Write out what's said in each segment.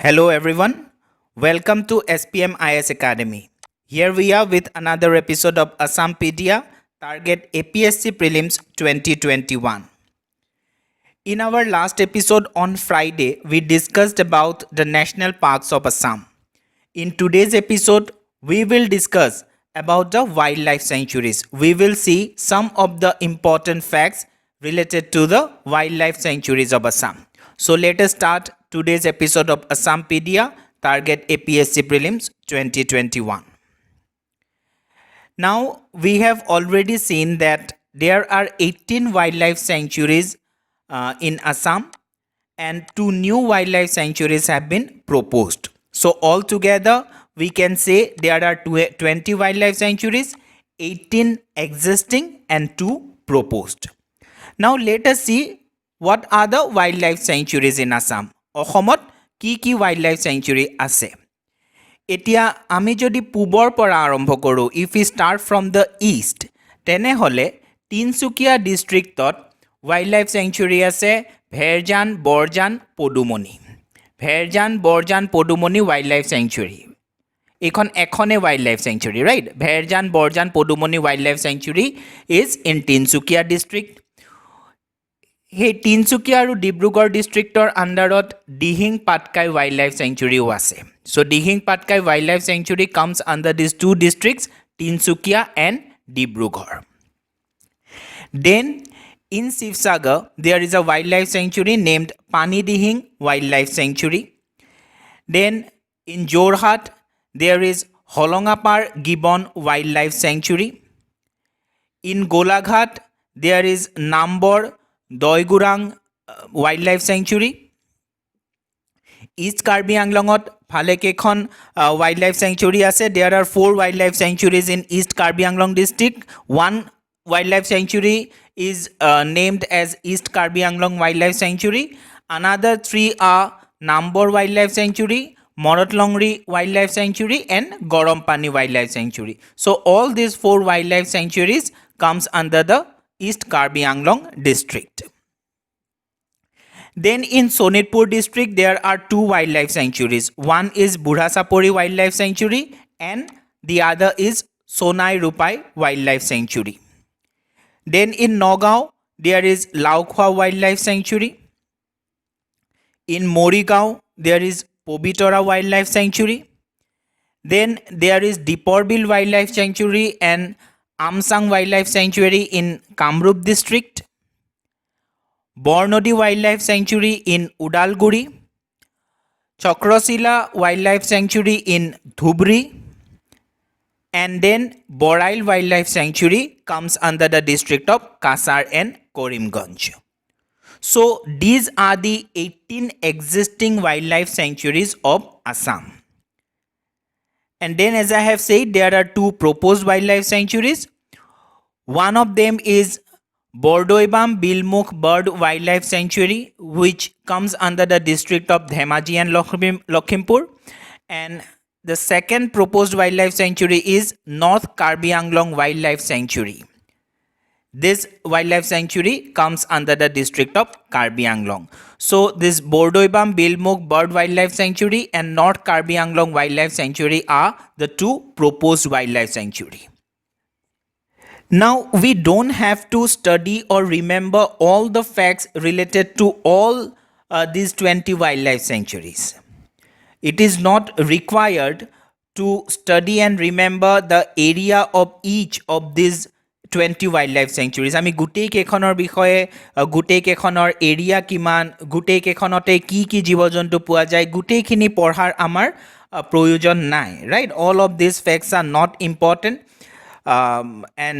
Hello everyone, welcome to SPM IS Academy. Here we are with another episode of Assampedia Target APSC Prelims 2021. In our last episode on Friday, we discussed about the national parks of Assam. In today's episode, we will discuss about the wildlife sanctuaries. We will see some of the important facts related to the wildlife sanctuaries of Assam. So let us start today's episode of Assampedia Target APSC Prelims 2021. Now we have already seen that there are 18 wildlife sanctuaries in Assam and 2 new wildlife sanctuaries have been proposed. So altogether we can say there are 20 wildlife sanctuaries, 18 existing and 2 proposed. Now let us see what are the wildlife sanctuaries in Assam. অসমত কি wildlife sanctuary আছে এতিয়া আমি যদি পূবৰ পৰা আৰম্ভ কৰোঁ if we start from the east তেনেহলে তিনচুকীয়া ডিস্ট্ৰিক্টত wildlife sanctuary আছে ভেৰজান বৰজান পদুমনি wildlife sanctuary এখন wildlife sanctuary right Bherjan Borjan Padumoni wildlife sanctuary is in Tinsukia district Hey, Tinsukia আৰু ডিব্ৰুগড় ডিস্ট্ৰিক্টৰ আন্ডাৰত দিহিং পাটকাই wildlife sanctuary আছে so Dihing Patkai wildlife sanctuary comes under these two districts Tinsukia and Dibrugarh then in Sivsagar there is a wildlife sanctuary named Pani Dihing wildlife sanctuary then in Jorhat there is Holongapar Gibbon wildlife sanctuary in Golaghat there is Nambor Doigurang wildlife sanctuary East Karbi Anglongot Phalekekon wildlife sanctuary ase there are 4 wildlife sanctuaries in East Karbi Anglong district one wildlife sanctuary is named as East Karbi Anglong wildlife sanctuary another 3 are Nambor wildlife sanctuary Morotlongri wildlife sanctuary and Gorompani wildlife sanctuary so all these 4 wildlife sanctuaries comes under the East Karbi Anglong district. Then in Sonitpur district there are 2 wildlife sanctuaries. One is Burhasapori wildlife sanctuary and the other is Sonai Rupai wildlife sanctuary. Then in Nagaon there is Laukhwa wildlife sanctuary. In Morigaon there is Pobitora wildlife sanctuary. Then there is Diporbil wildlife sanctuary and Amsang wildlife sanctuary in Kamrup district Bornodi wildlife sanctuary in Udalguri Chakrasila wildlife sanctuary in Dhubri and then Borail wildlife sanctuary comes under the district of Kasar and Karimganj so these are the 18 existing wildlife sanctuaries of Assam. And then as I have said, there are 2 proposed wildlife sanctuaries. One of them is Bordoibam Bilmukh Bird Wildlife Sanctuary, which comes under the district of Dhemaji and Lakhimpur. And the second proposed wildlife sanctuary is North Karbi Anglong Wildlife Sanctuary. This wildlife sanctuary comes under the district of Karbi Anglong. So this Bordoibam Bilmukh Bird Wildlife Sanctuary and North Karbi Anglong Wildlife Sanctuary are the 2 proposed wildlife sanctuary. Now we don't have to study or remember all the facts related to all these 20 wildlife sanctuaries. It is not required to study and remember the area of each of these 20 wildlife sanctuaries আমি গুটেই কেখনৰ বিষয়ে গুটেই কেখনৰ area কিমান গুটেই কেখনতে কি জীবজন্তু পোৱা যায় গুটেইখিনি পঢ়াৰ আমাৰ প্ৰয়োজন নাই right all of these facts are not important and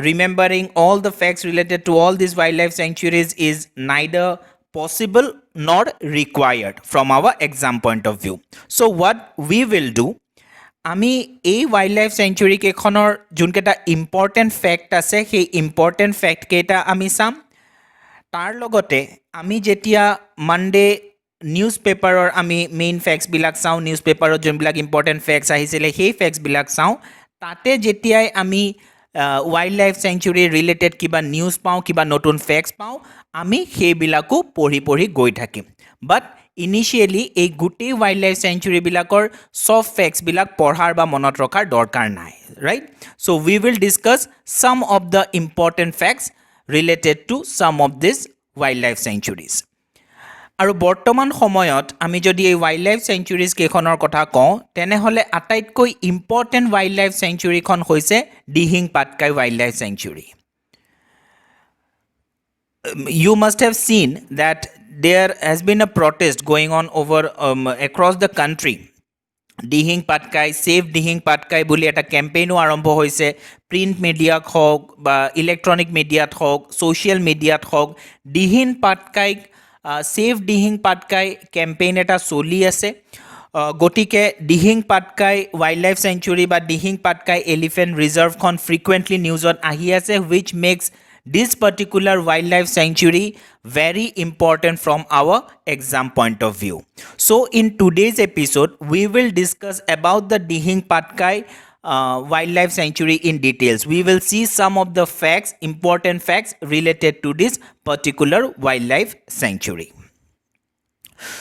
remembering all the facts related to all these wildlife sanctuaries is neither possible nor required from our exam point of view so what we will do আমি এই wildlife sanctuary কেখনৰ যোনকেইটা important fact আছে সেই important fact কেইটা আমি চাম তাৰ লগতে আমি যেতিয়া মনডে নিউজ পেপাৰৰ আমি মেইন ফেক্টছ বিলাক চাওঁ নিউজ পেপাৰত যোনবিলাক important facts আহিছিলে সেই ফেক্টছ বিলাক চাওঁ তাতে যেতিয়াই আমি wildlife sanctuary related কিবা নিউজ পাওঁ কিবা নতুন ফেক্টছ পাওঁ আমি সেইবিলাকো পঢ়ি গৈ থাকিম but ইনিচিয়েলি এই গোটেই ৱাইল্ড লাইফ চেঞ্চুৰীবিলাকৰ চব ফেক্টছবিলাক পঢ়াৰ বা মনত ৰখাৰ দৰকাৰ নাই right so' we will discuss some of the important facts related to some of these wildlife sanctuaries. আৰু বৰ্তমান সময়ত আমি যদি এই ৱাইল্ড লাইফ চেঞ্চুৰীজ কেইখনৰ কথা কওঁ তেনেহ'লে আটাইতকৈ ইম্পৰ্টেণ্ট ৱাইল্ড লাইফ চেঞ্চুৰীখন হৈছে Dihing Patkai wild life century you must have seen that there has been a protest going on over across the country Dihing Patkai save Dihing Patkai বুলি এটা কেম্পেইনো আৰম্ভ হৈছে প্ৰিণ্ট মিডিয়াত হওক বা ইলেক্ট্ৰনিক মিডিয়াত হওক ছ'চিয়েল মিডিয়াত হওক দিহিং পাটকাইক ছেভ দিহিং পাটকাই কেম্পেইন এটা চলি আছে গতিকে Dihing Patkai wild life century বা দিহিং পাটকাই এলিফেণ্ট ৰিজাৰ্ভখন ফ্ৰিকুৱেণ্টলি নিউজত আহি আছে which makes this particular wildlife sanctuary very important from our exam point of view. So in today's episode, we will discuss about the Dihing Patkai wildlife sanctuary in details. We will see some of the facts, important facts related to this particular wildlife sanctuary.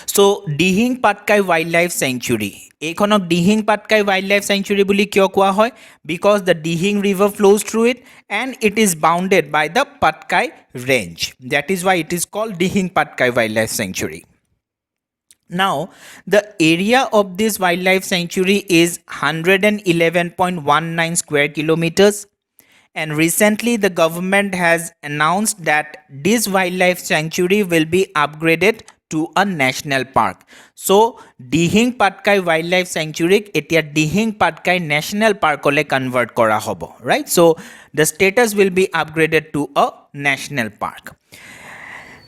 So Dihing Patkai wildlife sanctuary এইখনক Dihing Patkai wild life sanctuary বুলি কিয় কোৱা হয় because the Dihing river flows through it and it is bounded by the Patkai range that is why it is called Dihing Patkai wild life sanctuary Now, the area of this wildlife sanctuary is 111.19 square kilometers and recently the government has announced that this wildlife sanctuary will be upgraded to a national park. So, Dihing Patkai Wildlife Sanctuary etia Dihing Patkai National Park ole convert kora hobo, right? So, the status will be upgraded to a national park.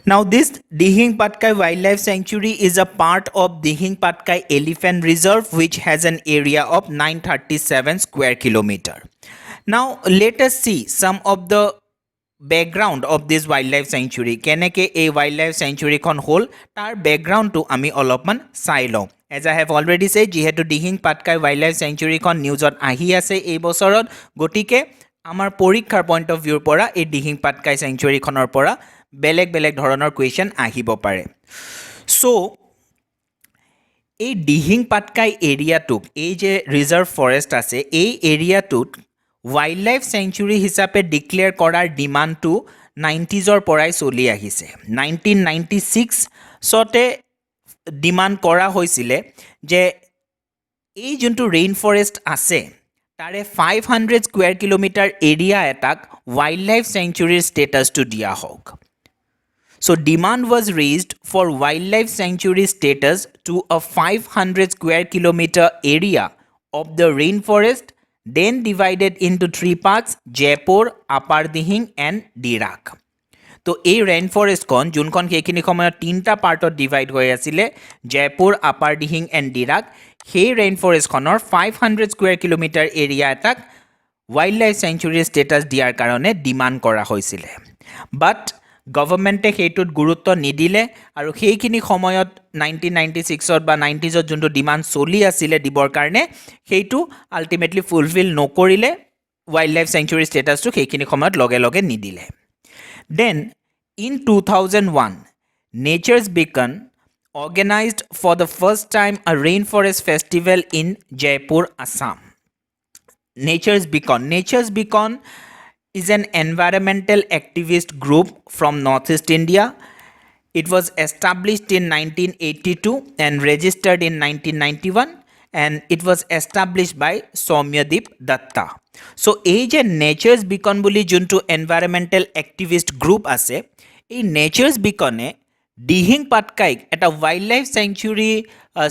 Now, this Dihing Patkai Wildlife Sanctuary is a part of Dihing Patkai Elephant Reserve, which has an area of 937 square kilometer. Now, let us see some of the background of this wildlife sanctuary. Keneke a wildlife sanctuary kon hol tar background to ami olopman sai lo. As I have already said, jihetu Dihing Patkai wildlife sanctuary kon news ot ahi ase ei bosorot gotike amar porikhar point of view pora ei Dihing Patkai sanctuary khonor pora বেলেগ ধৰণৰ question আহিব পাৰে so এই দিহিং পাটকাই এৰিয়াটোক এই যে reserve forest আছে এই এৰিয়াটোত wild life century হিচাপে ডিক্লেয়াৰ কৰাৰ ডিমাণ্ডটো 90ৰ পৰাই চলি আহিছে 1996 ডিমাণ্ড কৰা হৈছিলে যে এই যোনটো ৰেইন ফৰেষ্ট আছে তাৰে 500 স্কুৱেৰ কিলোমিটাৰ এৰিয়া এটাক ৱাইল্ড লাইফ চেঞ্চুৰীৰ ষ্টেটাছটো দিয়া হওক So demand was raised for wildlife sanctuary status to a 500 square kilometer area of the rainforest, then divided into 3 parts, Jaipur, Upper Dihing and Dirak. তো এই ৰেইনফৰেষ্টখন যোনখন সেইখিনি সময়ত 3টা পাৰ্টত ডিভাইড হৈ আছিলে জয়পুৰ আপাৰ দিহিং এণ্ড ডিৰাক সেই ৰেইনফৰেষ্টখনৰ 500 স্কুৱেৰ কিলোমিটাৰ এৰিয়া এটাক wild life century status দিয়াৰ কাৰণে ডিমাণ্ড কৰা হৈছিলে বাট গভৰ্ণমেণ্টে সেইটোত গুৰুত্ব নিদিলে আৰু সেইখিনি সময়ত 1996ত বা 90ত যোনটো ডিমাণ্ড চলি আছিলে দিবৰ কাৰণে সেইটো আল্টিমেটলি ফুলফিল নকৰিলে ৱাইল্ড লাইফ চেঞ্চুৰী ষ্টেটাছটো সেইখিনি সময়ত লগে লগে নিদিলে then in 2001 Nature's Beckon organized for the first time a rainforest festival in Jaipur, Assam. Nature's Beacon is an environmental activist group from Northeast India. It was established in 1982 and registered in 1991 and it was established by Soumyadip Datta. So, এই যে Nature's Beacon বুলি যোনটো environmental activist group আছে, এই Nature's Beacon Dihing পাটকাইক এটা wild life century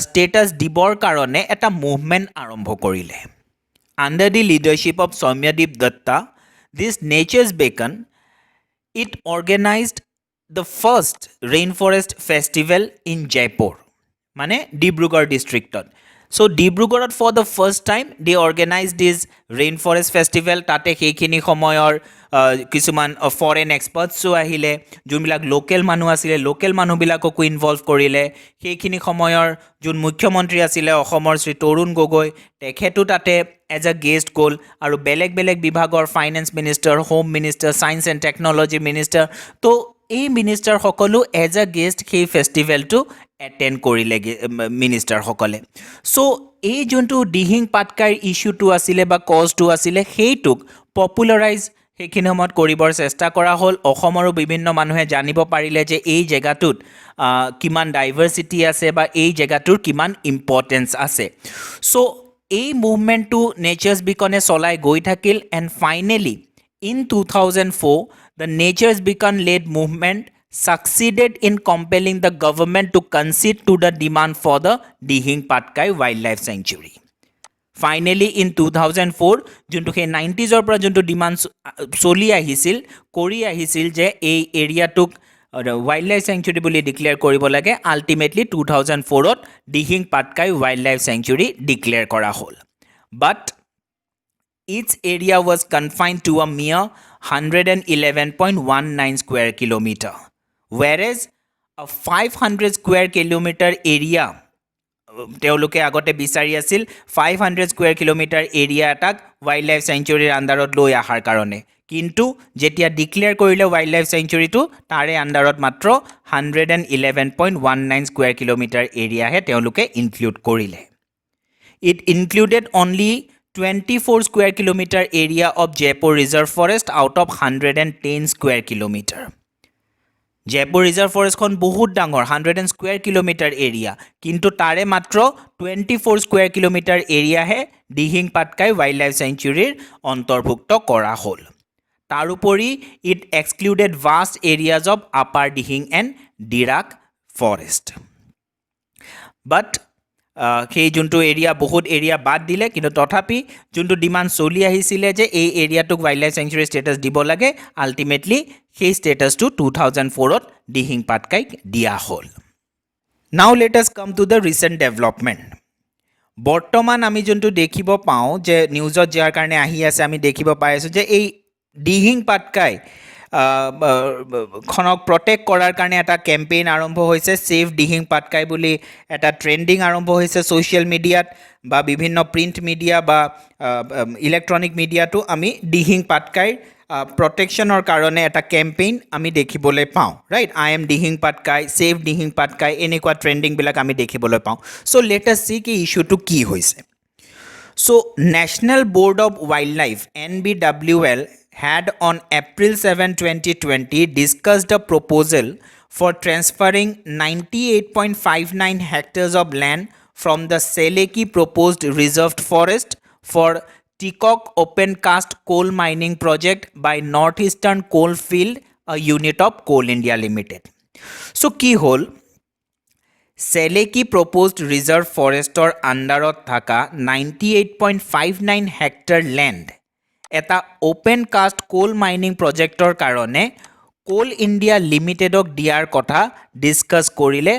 status দিবৰ কাৰণে এটা মুভমেণ্ট আৰম্ভ কৰিলে under the leadership of Soumyadeep Datta this nature's beacon it organised the first rain forest festival in Jaipur মানে ডিব্ৰুগড় ডিষ্ট্ৰিক্টত So, Dibrugarhot for the first time, they organized this rainforest festival. Tate সেইখিনি সময়ৰ কিছুমান ফৰেন এক্সপাৰ্টছো আহিলে যোনবিলাক লোকেল মানুহ আছিলে লোকেল মানুহবিলাককো ইনভলভ কৰিলে সেইখিনি সময়ৰ যোন মুখ্যমন্ত্ৰী আছিলে অসমৰ শ্ৰী তৰুণ গগৈ তেখেতো তাতে এজ আ গেষ্ট গ'ল আৰু বেলেগ বেলেগ বিভাগৰ finance minister home minister science and technology minister তো এই মিনিষ্টাৰ সকলো এজ আ গেষ্ট সেই ফেষ্টিভেলটো এটেণ্ড কৰিলে মিনিষ্টাৰসকলে চ' এই যোনটো দিহিং পাটকাইৰ ইছ্যুটো আছিলে বা কজটো আছিলে সেইটোক পপুলাৰাইজ সেইখিনি সময়ত কৰিবৰ চেষ্টা কৰা হ'ল অসমৰো বিভিন্ন মানুহে জানিব পাৰিলে যে এই জেগাটোত কিমান ডাইভাৰ্চিটি আছে বা এই জেগাটোৰ কিমান ইম্পৰ্টেঞ্চ আছে চ' এই মুভমেণ্টটো নেচাৰ্ছ বিকনে চলাই গৈ থাকিল and finally in 2004 the nature's beacon led movement succeeded in compelling the government to concede to the demand for the Dihing Patkai Wildlife Sanctuary. Finally, in 2004, যোনটো সেই 90sৰ পৰা যোনটো ডিমাণ্ড চলি আহিছিল কৰি আহিছিল যে এই এৰিয়াটোক ৱাইল্ড লাইফ চেংচুৰী বুলি ডিক্লেয়াৰ কৰিব লাগে আল্টিমেটলি 2004ত Dihing Patkai wildlife sanctuary declare কৰা হ'ল বাট its area was confined to a mere 111.19 square kilometer. Whereas a 500 square kilometer area তেওঁলোকে আগতে বিচাৰি আছিল 500 স্কুৱেৰ কিলোমিটাৰ এৰিয়া এটাক ৱাইল্ড লাইফ চেংচুৰীৰ আণ্ডাৰত লৈ অহাৰ কাৰণে কিন্তু যেতিয়া ডিক্লেয়াৰ কৰিলে ৱাইল্ড লাইফ চেংচুৰীটো তাৰে আণ্ডাৰত মাত্ৰ 111.19 স্কুৱেৰ কিলোমিটাৰ এৰিয়াহে তেওঁলোকে ইনক্লুড কৰিলে it included only 24 square kilometer area of Jaipur Reserve Forest out of 110 square kilometer. Jaipur Reserve Forest kon bahut dangor 100 square kilometer area kintu tare matro 24 square kilometer area he Dihing Patkai Wildlife Sanctuary অন্তৰ্ভুক্ত কৰা হল তাৰউপৰি it excluded vast areas of Upper Dihing and Dirak forest but সেই যোনটো area বহুত area বাদ দিলে কিন্তু তথাপি যোনটো ডিমাণ্ড চলি আহিছিলে যে এই এৰিয়াটোক ৱাইল্ড লাইফ চেংচুৰী ষ্টেটাছ দিব লাগে আল্টিমেটলি সেই ষ্টেটাছটো 2004ত দিহিং পাটকাইক দিয়া হ'ল নাও let us come to the recent development বৰ্তমান আমি যোনটো দেখিব পাওঁ যে নিউজত যাৰ কাৰণে আহি আছে আমি দেখিব পাই আছোঁ যে এই দিহিং পাটকাই খনক প্ৰটেক্ট কৰাৰ কাৰণে এটা কেম্পেইন আৰম্ভ হৈছে সেভ দিহিং পাটকাই বুলি এটা ট্ৰেন্ডিং আৰম্ভ হৈছে সোশ্যাল মিডিয়াত বা বিভিন্ন প্ৰিণ্ট মিডিয়া বা ইলেক্ট্ৰনিক মিডিয়াটো আমি দিহিং পাটকাইৰ প্ৰটেকশ্যনৰ কাৰণে এটা কেম্পেইন আমি দেখিবলৈ পাওঁ right I am Dihing Patkai save Dihing Patkai এনেকুৱা ট্ৰেন্ডিংবিলাক আমি দেখিবলৈ পাওঁ চ' লেট আছ সি কি ইছ্যুটো কি হৈছে so' national board of wildlife NBWL had on April 7, 2020 discussed a proposal for transferring 98.59 hectares of land from the Seleki proposed reserved forest for Tikok open cast coal mining project by Northeastern Coalfield, a unit of Coal India Limited. So ki hol Seleki proposed reserve forestor underot thaka 98.59 hectare land এটা open caste কোল mining প্ৰজেক্টৰ কাৰণে Coal India লিমিটেডক দিয়াৰ কথা discuss কৰিলে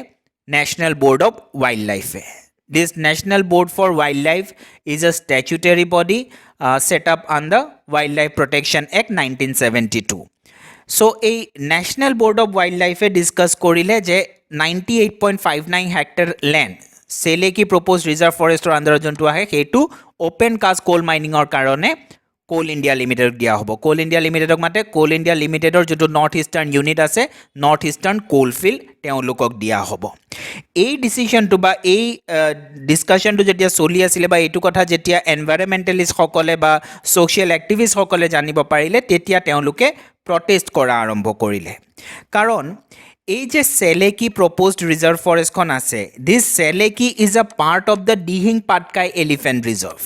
national board of ৱাইল্ড লাইফে this national board for wildlife is a statutory body set up under Wildlife Protection Act 1972. So এই National Board of Wildlife discuss কৰিলে যে 98.59 হেক্টৰ ল্যান্ড সেলেকি প্ৰপ'জ ৰিজাৰ্ভ ফৰেষ্টৰ আণ্ডাৰত যোনটো আহে সেইটো ওপেন কাষ্ট কোল মাইনিঙৰ কাৰণে কোল ইণ্ডিয়া লিমিটেডক দিয়া হ'ব কোল ইণ্ডিয়া লিমিটেডক মাতে কোল ইণ্ডিয়া লিমিটেডৰ যোনটো নৰ্থ ইষ্টাৰ্ণ ইউনিট আছে নৰ্থ ইষ্টাৰ্ণ কোলফিল্ড তেওঁলোকক দিয়া হ'ব এই ডিসিশনটো বা এই ডিসকাশনটো যেতিয়া চলি আছিলে বা এইটো কথা যেতিয়া এনভাইৰনমেণ্টেলিষ্টসকলে বা ছ'চিয়েল এক্টিভিষ্টসকলে জানিব পাৰিলে তেতিয়া তেওঁলোকে প্ৰটেষ্ট কৰা আৰম্ভ কৰিলে কাৰণ এই যে সেলেকি প্ৰপ'জড ৰিজাৰ্ভ ফৰেষ্টখন আছে this Saleki is a part of the Dihing Patkai elephant reserve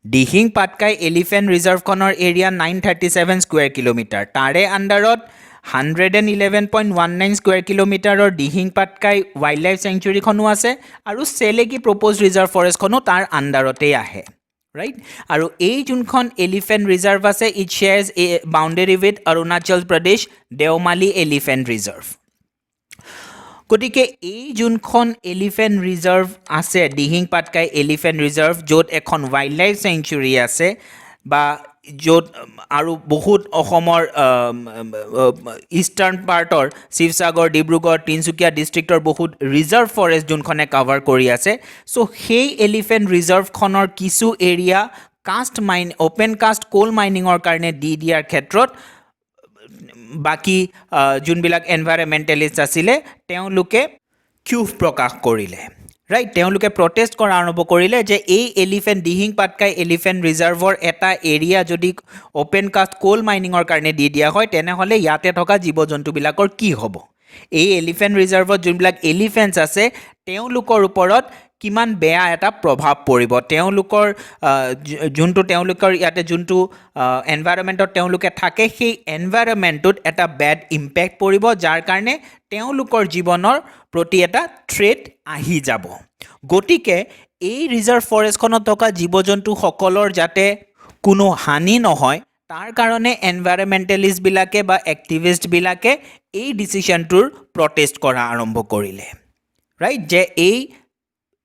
দিহিং পাটকাই এলিফেণ্ট ৰিজাৰ্ভখনৰ এৰিয়া 937 স্কুৱেৰ কিলোমিটাৰ তাৰে আণ্ডাৰত 111.19 স্কুৱেৰ কিলোমিটাৰৰ দিহিং পাটকাই ৱাইল্ড লাইফ চেংচুৰীখনো আছে আৰু সেলেকি প্ৰপ'জ ৰিজাৰ্ভ ফৰেষ্টখনো তাৰ আণ্ডাৰতেই আহে ৰাইট আৰু এই যোনখন এলিফেণ্ট ৰিজাৰ্ভ আছে it shares A boundary with Arunachal Pradesh Deomali elephant reserve গতিকে এই যোনখন এলিফেণ্ট ৰিজাৰ্ভ আছে দিহিং পাটকাই এলিফেণ্ট ৰিজাৰ্ভ য'ত এখন ৱাইল্ড লাইফ চেংচুৰী আছে বা য'ত আৰু বহুত অসমৰ ইষ্টাৰ্ণ পাৰ্টৰ শিৱসাগৰ ডিব্ৰুগড় তিনিচুকীয়া ডিষ্ট্ৰিক্টৰ বহুত ৰিজাৰ্ভ ফৰেষ্ট যোনখনে কাভাৰ কৰি আছে চ' সেই এলিফেণ্ট ৰিজাৰ্ভখনৰ কিছু এৰিয়া অ'পেন কাষ্ট কোল মাইনিঙৰ কাৰণে দি দিয়াৰ ক্ষেত্ৰত বাকী যোনবিলাক এনভাইৰনমেণ্টেলিষ্ট আছিলে তেওঁলোকে ক্ষোভ প্ৰকাশ কৰিলে ৰাইট তেওঁলোকে প্ৰটেষ্ট কৰা আৰম্ভ কৰিলে যে এই এলিফেণ্ট দিহিং পাটকাই এলিফেণ্ট ৰিজাৰ্ভৰ এটা এৰিয়া যদি অ'পেন কাষ্ট কোল মাইনিঙৰ কাৰণে দি দিয়া হয় তেনেহ'লে ইয়াতে থকা জীৱ জন্তুবিলাকৰ কি হ'ব এই এলিফেণ্ট ৰিজাৰ্ভত যোনবিলাক এলিফেণ্টছ আছে তেওঁলোকৰ ওপৰত কিমান বেয়া এটা প্ৰভাৱ পৰিব তেওঁলোকৰ যোনটো তেওঁলোকৰ ইয়াতে যোনটো এনভাইৰমেণ্টত তেওঁলোকে থাকে সেই এনভাইৰমেণ্টটোত এটা বেড ইম্পেক্ট পৰিব যাৰ কাৰণে তেওঁলোকৰ জীৱনৰ প্ৰতি এটা থ্ৰেট আহি যাব গতিকে এই ৰিজাৰ্ভ ফৰেষ্টখনত থকা জীৱ জন্তুসকলৰ যাতে কোনো হানি নহয় তাৰ কাৰণে এনভাইৰমেণ্টেলিষ্টবিলাকে বা এক্টিভিষ্টবিলাকে এই ডিচিশ্যনটোৰ প্ৰটেষ্ট কৰা আৰম্ভ কৰিলে ৰাইট যে এই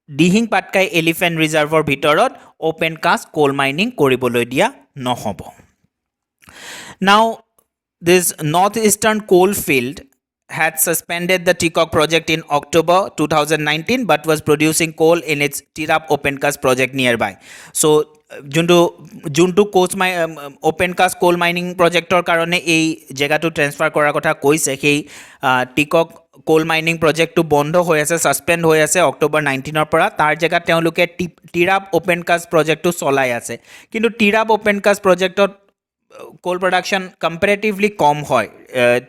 দিহিং পাটকাই এলিফেণ্ট ৰিজাৰ্ভৰ ভিতৰত অ'পেন কাষ্ট কোল মাইনিং কৰিবলৈ দিয়া নহ'ব now this north eastern coal field had suspended the Tikok project in October 2019 but was producing coal in its Tirap open cast project nearby. So যোনটো অ'পেন কাষ্ট কোল mining প্ৰজেক্টৰ কাৰণে এই জেগাটো transfer কৰাৰ কথা কৈছে সেই টিকক কোল মাইনিং প্ৰজেক্টটো বন্ধ হৈ আছে ছাছপেণ্ড হৈ আছে অক্টোবৰ 19ৰ পৰা তাৰ জেগাত তেওঁলোকে টিৰাপ অ'পেন কাষ্ট প্ৰজেক্টটো চলাই আছে কিন্তু টিৰাপ অ'পেন কাষ্ট প্ৰজেক্টত কোল প্ৰডাকশ্যন কম্পেৰেটিভলি কম হয়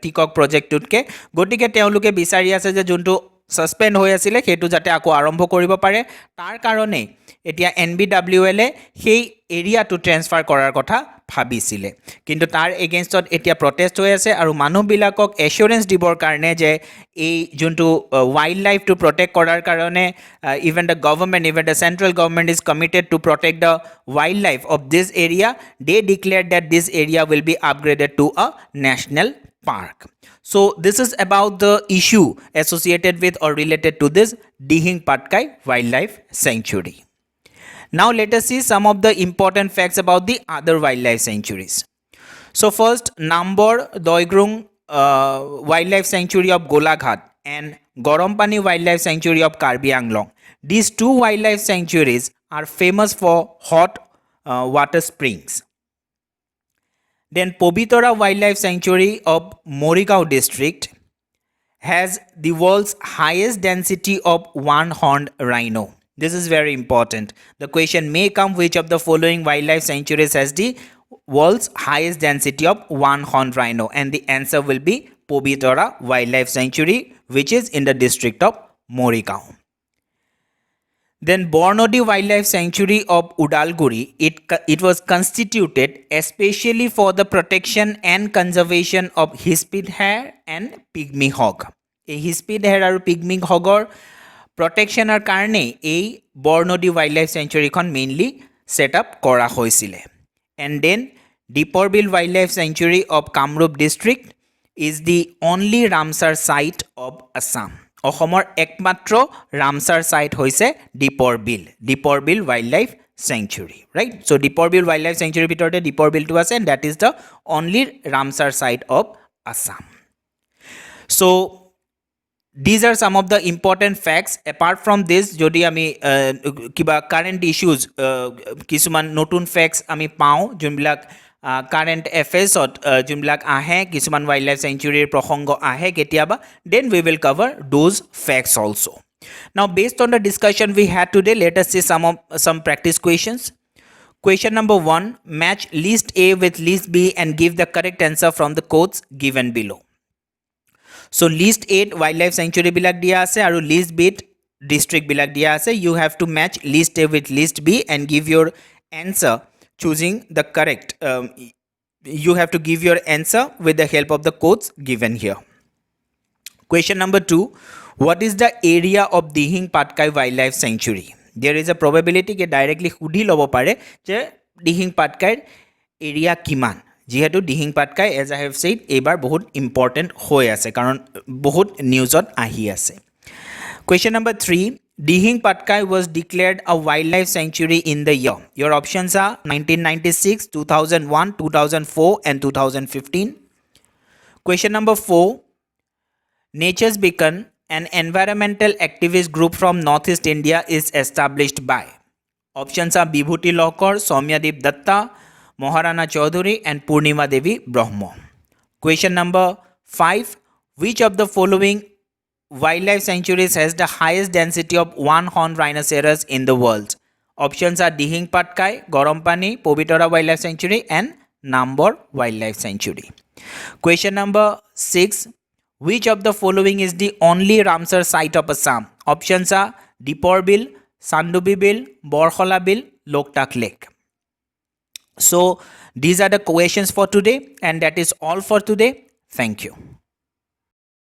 টিকক প্ৰজেক্টটোতকৈ গতিকে তেওঁলোকে বিচাৰি আছে যে যোনটো ছাছপেণ্ড হৈ আছিলে সেইটো যাতে আকৌ আৰম্ভ কৰিব পাৰে তাৰ কাৰণেই এতিয়া NBWLে সেই এৰিয়াটো ট্ৰেন্সফাৰ কৰাৰ কথা ভাবিছিলে কিন্তু তাৰ এগেইনষ্টত এতিয়া প্ৰটেষ্ট হৈ আছে আৰু মানুহবিলাকক এশ্যুৰেঞ্চ দিবৰ কাৰণে যে এই যোনটো ৱাইল্ড লাইফটো প্ৰটেক্ট কৰাৰ কাৰণে even the government even the central government is committed to protect the wild life of this area they declare that this area will be upgraded to a national park. So this is about the issue associated with or related to this Dihing Patkai Wildlife Sanctuary. Now let us see some of the important facts about the other wildlife sanctuaries. So first, Nambor Doigrung Wildlife Sanctuary of Golaghat and Gorompani Wildlife Sanctuary of Karbi Anglong. These two wildlife sanctuaries are famous for hot water springs. Then Pobitora Wildlife Sanctuary of Morigao district has the world's highest density of one-horned rhino. This is very important. The question may come, which of the following wildlife sanctuaries has the world's highest density of one-horned rhino? And the answer will be Pobitora Wildlife Sanctuary, which is in the district of Morigao. Then Bornodi Wildlife Sanctuary of Udalguri, it was constituted especially for the protection and conservation of hispid hare and pygmy hog. এই hispid hare আৰু pygmy hogৰ প্ৰটেকশ্যনৰ কাৰণে এই Barnadi wildlife চেঞ্চুৰীখন mainly set up কৰা হৈছিলে and then Deepor Beel wildlife sanctuary of Kamrup district is the only Ramsar site of Assam অসমৰ একমাত্ৰ ৰামচাৰ ছাইট হৈছে Deepor Beel wildlife sanctuary right so' Deepor Beel wildlife চেঞ্চুৰীৰ ভিতৰতে দীপৰ বিলটো আছে and that is the only Ramsar site of Assam so' these are some of the important facts apart from this যদি আমি কিবা কাৰেণ্ট ইছ্যুজ কিছুমান নতুন ফেক্টছ আমি পাওঁ যোনবিলাক কাৰেণ্ট এফেয়াৰ্ছত যোনবিলাক আহে কিছুমান ৱাইল্ড লাইফ চেঞ্চুৰীৰ প্ৰসংগ আহে কেতিয়াবা then we will cover those facts also' now based on the discussion we had today let us see some practice questions. Question number 1, match list A with list B and give the correct answer from the quotes given below. So list 8 wildlife sanctuary bilak dia ase aru list B district bilak dia ase you have to match list A with list B and give your answer choosing the correct you have to give your answer with the help of the quotes given here. Question number 2, what is the area of Dihing Patkai Wildlife Sanctuary? There is a probability ke directly hudi lobo pare je Dihing Patkai area kiman যিহেতু Dihing Patkai as I have said এইবাৰ বহুত important হৈ আছে কাৰণ বহুত নিউজত আহি আছে question number 3 Dihing Patkai was declared a wild life sanctuary in the year your options are 1996 2001 2004 and 2015 question number 4 Nature's Beacon an environmental activist group from northeast India is established by options are Bibhuti Lokar Soumyadeep Datta Maharana Chaudhary and Purnima Devi Brahma. Question number 5. Which of the following wildlife sanctuaries has the highest density of one-horned rhinoceros in the world? Options are Dihing Patkai, Gorompani, Pobitora Wildlife Sanctuary and Nambor Wildlife Sanctuary. Question number 6. Which of the following is the only Ramsar site of Assam? Options are Dipor Bill, Sandubi Bill, Borhola Bill, Loktak Lake. So these are the questions for today, and that is all for today. Thank you.